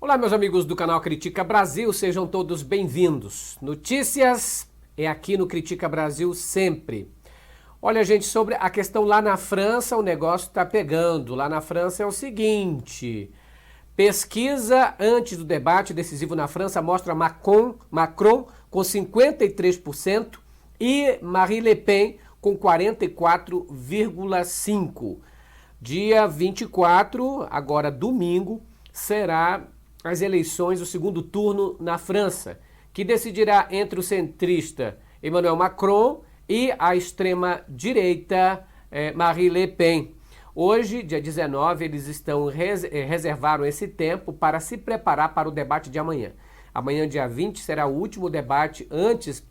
Olá, meus amigos do canal Critica Brasil, sejam todos bem-vindos. Notícias é aqui no Critica Brasil sempre. Olha, gente, sobre a questão lá na França, o negócio está pegando. Lá na França é o seguinte: pesquisa antes do debate decisivo na França mostra Macron com 53% e Marine Le Pen com 44,5%. Dia 24, agora domingo, será as eleições do segundo turno na França, que decidirá entre o centrista Emmanuel Macron e a extrema-direita Marine Le Pen. Hoje, dia 19, eles reservaram esse tempo para se preparar para o debate de amanhã. Amanhã, dia 20, será o último debate antes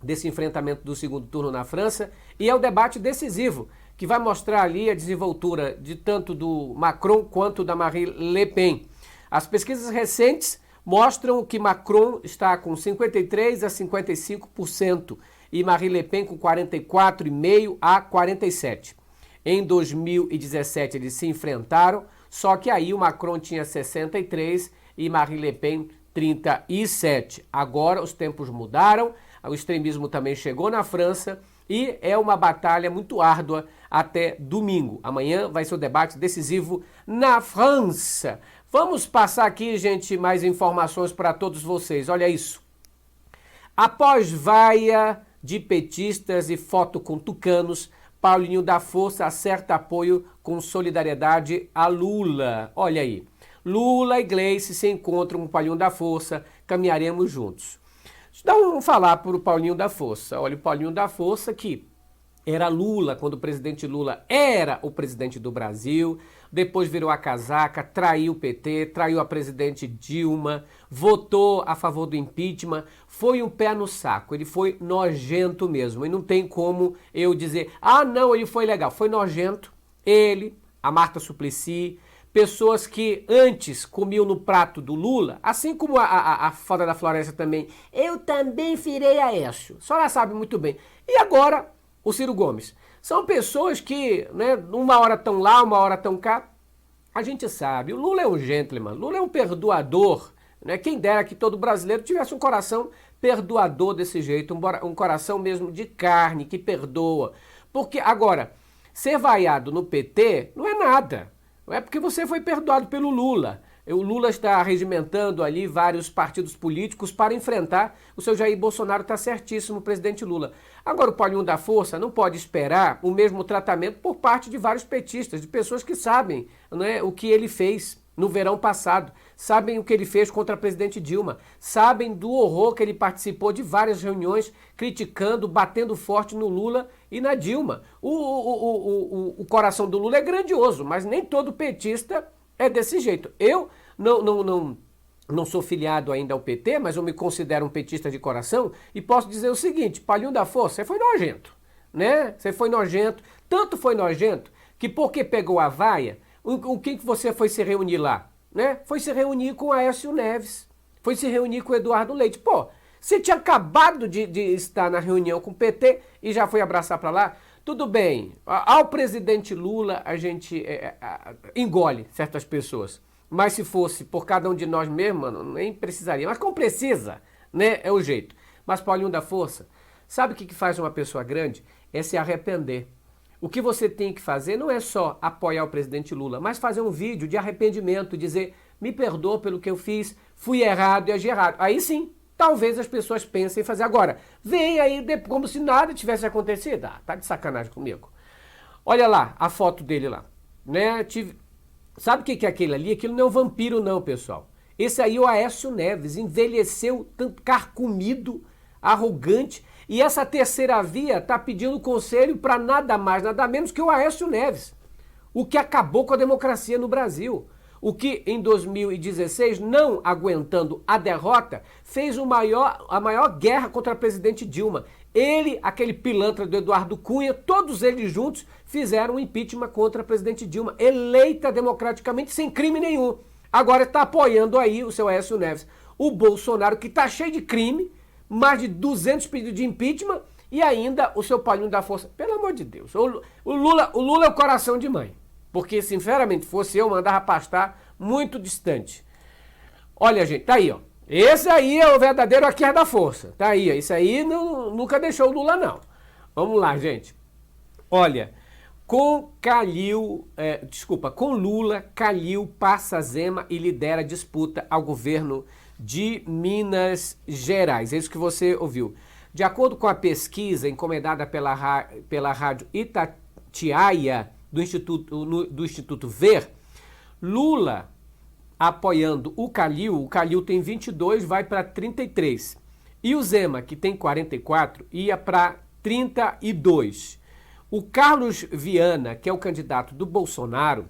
desse enfrentamento do segundo turno na França, e é o debate decisivo, que vai mostrar ali a desenvoltura de tanto do Macron quanto da Marine Le Pen. As pesquisas recentes mostram que Macron está com 53% a 55% e Marine Le Pen com 44,5% a 47%. Em 2017 eles se enfrentaram, só que aí o Macron tinha 63% e Marine Le Pen 37%. Agora os tempos mudaram, o extremismo também chegou na França e é uma batalha muito árdua até domingo. Amanhã vai ser o debate decisivo na França. Vamos passar aqui, gente, mais informações para todos vocês. Olha isso. Após vaia de petistas e foto com tucanos, Paulinho da Força acerta apoio com solidariedade a Lula. Olha aí. Lula e Gleice se encontram com o Paulinho da Força, caminharemos juntos. Vamos falar para o Paulinho da Força. Olha, o Paulinho da Força que era Lula, quando o presidente Lula era o presidente do Brasil, depois virou a casaca, traiu o PT, traiu a presidente Dilma, votou a favor do impeachment, foi um pé no saco, ele foi nojento mesmo, e não tem como eu dizer, não, ele foi legal, foi nojento, ele, a Marta Suplicy, pessoas que antes comiam no prato do Lula, assim como a foda da Floresta também, eu também virei Aécio, a senhora sabe muito bem, e agora o Ciro Gomes. São pessoas que, né, uma hora estão lá, uma hora estão cá. A gente sabe, o Lula é um gentleman, Lula é um perdoador. Né? Quem dera que todo brasileiro tivesse um coração perdoador desse jeito, um coração mesmo de carne, que perdoa. Porque, agora, ser vaiado no PT não é nada. Não é porque você foi perdoado pelo Lula. O Lula está regimentando ali vários partidos políticos para enfrentar o seu Jair Bolsonaro, está certíssimo, o presidente Lula. Agora, o Paulinho da Força não pode esperar o mesmo tratamento por parte de vários petistas, de pessoas que sabem, né, o que ele fez no verão passado, sabem o que ele fez contra a presidente Dilma, sabem do horror que ele participou de várias reuniões criticando, batendo forte no Lula e na Dilma. O coração do Lula é grandioso, mas nem todo petista é desse jeito. Eu não sou filiado ainda ao PT, mas eu me considero um petista de coração e posso dizer o seguinte: Paulinho da Força, você foi nojento, né? Você foi nojento, tanto foi nojento que porque pegou a vaia, o que você foi se reunir lá? Né? Foi se reunir com Aécio Neves, foi se reunir com Eduardo Leite. Pô, você tinha acabado de estar na reunião com o PT e já foi abraçar para lá? Tudo bem, ao presidente Lula a gente engole certas pessoas, mas se fosse por cada um de nós mesmo, mano, nem precisaria, mas como precisa, né, é o jeito. Mas Paulinho da Força, sabe o que faz uma pessoa grande? É se arrepender. O que você tem que fazer não é só apoiar o presidente Lula, mas fazer um vídeo de arrependimento, dizer, me perdoa pelo que eu fiz, fui errado e agi errado. Aí sim, talvez as pessoas pensem em fazer. Agora, vem aí como se nada tivesse acontecido. Tá de sacanagem comigo. Olha lá, a foto dele lá. Né? Sabe o que é aquele ali? Aquilo não é um vampiro não, pessoal. Esse aí é o Aécio Neves. Envelheceu, tanto carcomido, arrogante. E essa terceira via tá pedindo conselho para nada mais, nada menos que o Aécio Neves. O que acabou com a democracia no Brasil. O que, em 2016, não aguentando a derrota, fez a maior guerra contra a presidente Dilma. Ele, aquele pilantra do Eduardo Cunha, todos eles juntos fizeram um impeachment contra a presidente Dilma, eleita democraticamente sem crime nenhum. Agora está apoiando aí o seu Aécio Neves. O Bolsonaro, que está cheio de crime, mais de 200 pedidos de impeachment, e ainda o seu Paulinho da Força. Pelo amor de Deus, o Lula é o coração de mãe. Porque, sinceramente, fosse eu, mandava pastar muito distante. Olha, gente, tá aí, ó. Esse aí é o verdadeiro aqui é da força. Tá aí, ó. Isso aí nunca deixou o Lula, não. Vamos lá, gente. Olha, com Lula, Calil passa Zema e lidera a disputa ao governo de Minas Gerais. É isso que você ouviu. De acordo com a pesquisa encomendada pela rádio Itatiaia do Instituto Ver, Lula apoiando o Calil tem 22, vai para 33. E o Zema, que tem 44, ia para 32. O Carlos Viana, que é o candidato do Bolsonaro,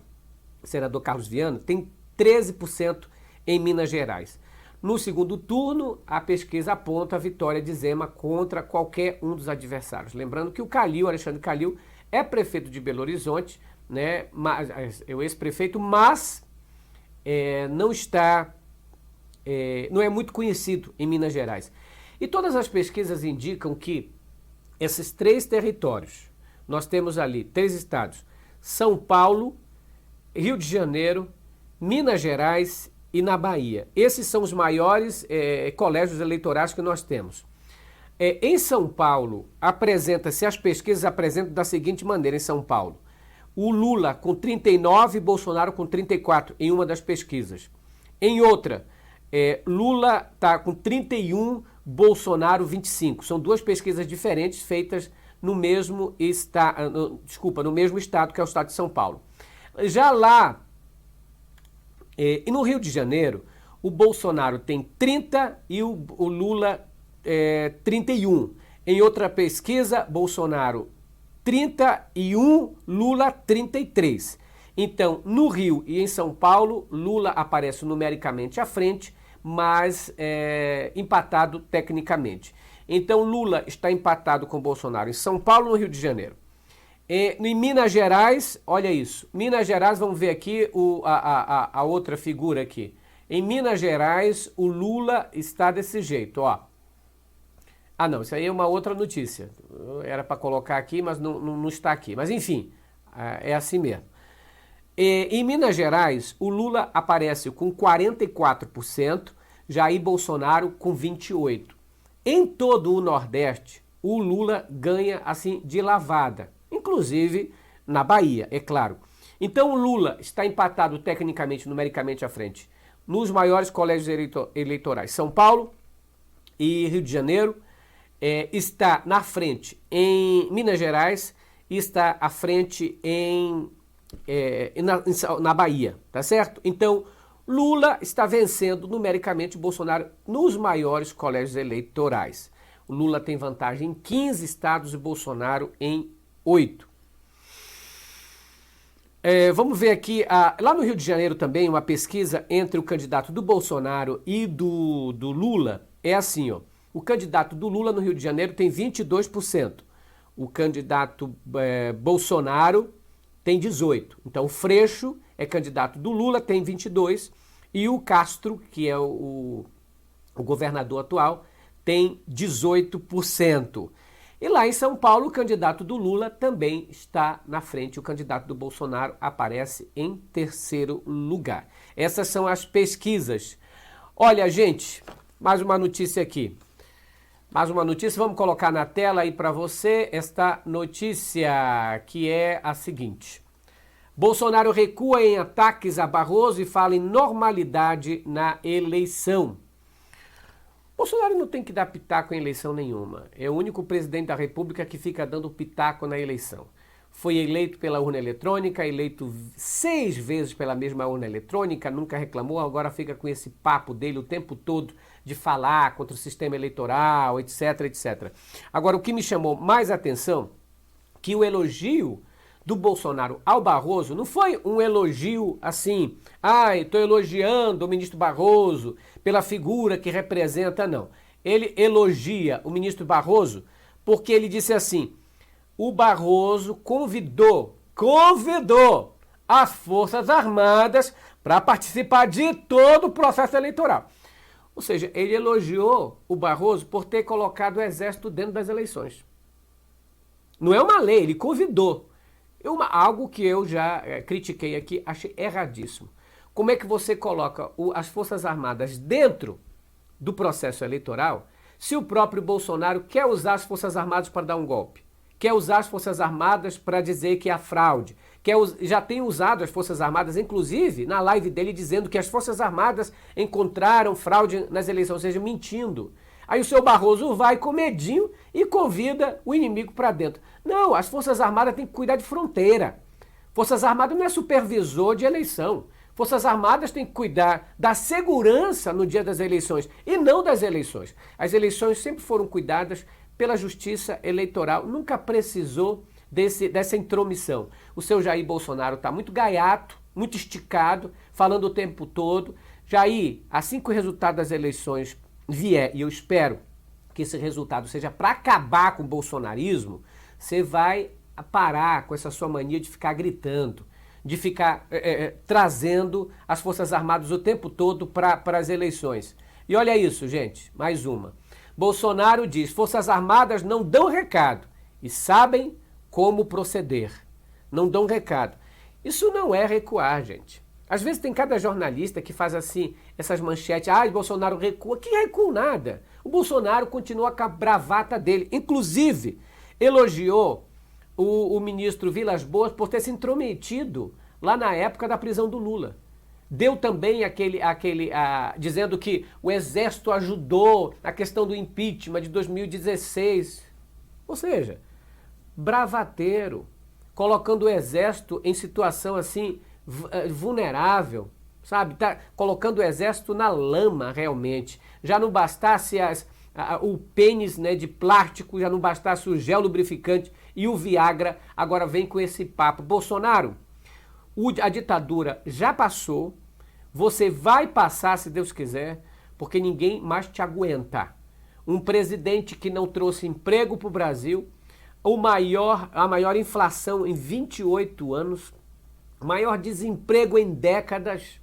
o senador Carlos Viana, tem 13% em Minas Gerais. No segundo turno, a pesquisa aponta a vitória de Zema contra qualquer um dos adversários. Lembrando que o Alexandre Calil, é prefeito de Belo Horizonte, né? É o ex-prefeito, mas não é muito conhecido em Minas Gerais. E todas as pesquisas indicam que esses 3 territórios, nós temos ali 3 estados, São Paulo, Rio de Janeiro, Minas Gerais e na Bahia. Esses são os maiores colégios eleitorais que nós temos. Em São Paulo, as pesquisas apresentam da seguinte maneira em São Paulo. O Lula com 39 e Bolsonaro com 34 em uma das pesquisas. Em outra, Lula está com 31, Bolsonaro 25. São 2 pesquisas diferentes feitas no mesmo estado, no mesmo estado, que é o estado de São Paulo. Já lá, e no Rio de Janeiro, o Bolsonaro tem 30 e o Lula 31. Em outra pesquisa, Bolsonaro 31, Lula 33. Então, no Rio e em São Paulo, Lula aparece numericamente à frente, mas empatado tecnicamente. Então, Lula está empatado com Bolsonaro em São Paulo e no Rio de Janeiro. Em Minas Gerais, olha isso. Minas Gerais, vamos ver aqui a outra figura aqui. Em Minas Gerais, o Lula está desse jeito, ó. Ah, não, isso aí é uma outra notícia. Era para colocar aqui, mas não está aqui. Mas, enfim, é assim mesmo. Em Minas Gerais, o Lula aparece com 44%, Jair Bolsonaro com 28%. Em todo o Nordeste, o Lula ganha assim de lavada, inclusive na Bahia, é claro. Então, o Lula está empatado tecnicamente, numericamente à frente nos maiores colégios eleitorais, São Paulo e Rio de Janeiro. Está na frente em Minas Gerais e está à frente na Bahia, tá certo? Então, Lula está vencendo numericamente Bolsonaro nos maiores colégios eleitorais. O Lula tem vantagem em 15 estados e Bolsonaro em 8. Vamos ver aqui, lá no Rio de Janeiro também, uma pesquisa entre o candidato do Bolsonaro e do Lula é assim, ó. O candidato do Lula no Rio de Janeiro tem 22%. O candidato Bolsonaro tem 18%. Então, o Freixo é candidato do Lula, tem 22%. E o Castro, que é o governador atual, tem 18%. E lá em São Paulo, o candidato do Lula também está na frente. O candidato do Bolsonaro aparece em 3º lugar. Essas são as pesquisas. Olha, gente, mais uma notícia aqui. Mais uma notícia, vamos colocar na tela aí para você esta notícia, que é a seguinte. Bolsonaro recua em ataques a Barroso e fala em normalidade na eleição. Bolsonaro não tem que dar pitaco em eleição nenhuma. É o único presidente da República que fica dando pitaco na eleição. Foi eleito pela urna eletrônica, eleito 6 vezes pela mesma urna eletrônica, nunca reclamou, agora fica com esse papo dele o tempo todo de falar contra o sistema eleitoral, etc, etc. Agora, o que me chamou mais atenção, que o elogio do Bolsonaro ao Barroso não foi um elogio assim, estou elogiando o ministro Barroso pela figura que representa, não. Ele elogia o ministro Barroso porque ele disse assim, o Barroso convidou as Forças Armadas para participar de todo o processo eleitoral. Ou seja, ele elogiou o Barroso por ter colocado o Exército dentro das eleições. Não é uma lei, ele convidou. Algo que eu já critiquei aqui, achei erradíssimo. como é que você coloca as Forças Armadas dentro do processo eleitoral se o próprio Bolsonaro quer usar as Forças Armadas para dar um golpe? Quer usar as Forças Armadas para dizer que há fraude? Já tem usado as Forças Armadas, inclusive, na live dele, dizendo que as Forças Armadas encontraram fraude nas eleições, ou seja, mentindo. Aí o seu Barroso vai com medinho e convida o inimigo para dentro. Não, as Forças Armadas têm que cuidar de fronteira. Forças Armadas não é supervisor de eleição. Forças Armadas têm que cuidar da segurança no dia das eleições e não das eleições. As eleições sempre foram cuidadas pela Justiça Eleitoral, nunca precisou dessa intromissão. O seu Jair Bolsonaro está muito gaiato, muito esticado, falando o tempo todo. Jair, assim que o resultado das eleições vier, e eu espero que esse resultado seja para acabar com o bolsonarismo, você vai parar com essa sua mania de ficar gritando, de ficar trazendo as Forças Armadas o tempo todo para as eleições. E olha isso, gente, mais uma. Bolsonaro diz, Forças Armadas não dão recado e sabem como proceder. Não dão recado. Isso não é recuar, gente. Às vezes tem cada jornalista que faz assim, essas manchetes, Bolsonaro recua. Que recua nada. O Bolsonaro continua com a bravata dele. Inclusive, elogiou o ministro Vilas Boas por ter se intrometido lá na época da prisão do Lula. Deu também dizendo que o Exército ajudou na questão do impeachment de 2016. Ou seja, bravateiro, colocando o Exército em situação assim vulnerável, sabe? Tá colocando o Exército na lama realmente. Já não bastasse o pênis, né, de plástico, já não bastasse o gel lubrificante e o Viagra, agora vem com esse papo. Bolsonaro, a ditadura já passou, você vai passar se Deus quiser, porque ninguém mais te aguenta. Um presidente que não trouxe emprego para o Brasil, a maior inflação em 28 anos, maior desemprego em décadas,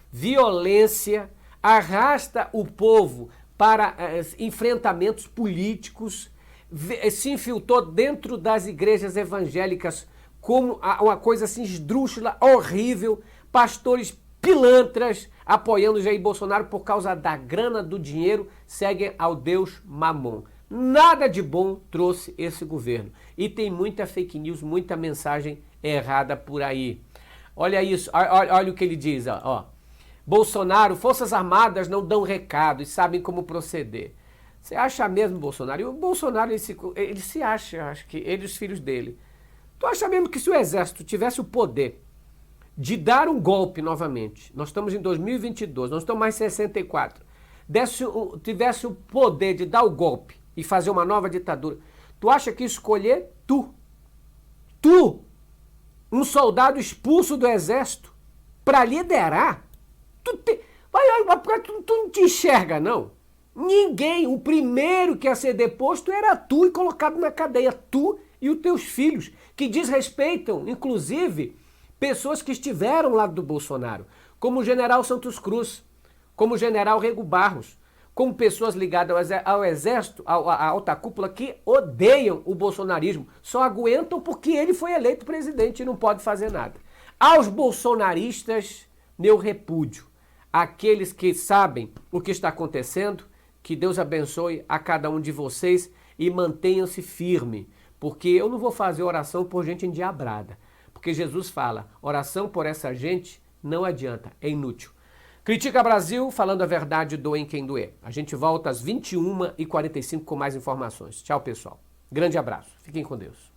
violência, arrasta o povo para enfrentamentos políticos, se infiltrou dentro das igrejas evangélicas como uma coisa assim esdrúxula, horrível, pastores pilantras apoiando Jair Bolsonaro por causa da grana, do dinheiro, seguem ao Deus Mamon. Nada de bom trouxe esse governo. E tem muita fake news, muita mensagem errada por aí. Olha isso, olha o que ele diz, ó. Bolsonaro, Forças Armadas não dão recado e sabem como proceder. Você acha mesmo, Bolsonaro? E o Bolsonaro, ele se acha, acho que ele e os filhos dele. Tu acha mesmo que se o Exército tivesse o poder de dar um golpe novamente, nós estamos em 2022, nós estamos mais 64, tivesse o poder de dar o golpe e fazer uma nova ditadura, tu acha que escolher tu, um soldado expulso do Exército, para liderar, tu não te enxerga, não? Ninguém, o primeiro que ia ser deposto era tu e colocado na cadeia, tu e os teus filhos, que desrespeitam, inclusive, pessoas que estiveram ao lado do Bolsonaro, como o general Santos Cruz, como o general Rego Barros, como pessoas ligadas ao Exército, à alta cúpula, que odeiam o bolsonarismo, só aguentam porque ele foi eleito presidente e não pode fazer nada. Aos bolsonaristas, meu repúdio. Aqueles que sabem o que está acontecendo, que Deus abençoe a cada um de vocês e mantenham-se firme, porque eu não vou fazer oração por gente endiabrada, porque Jesus fala, oração por essa gente não adianta, é inútil. Critica Brasil, falando a verdade, doem quem doer. A gente volta às 21h45 com mais informações. Tchau, pessoal. Grande abraço. Fiquem com Deus.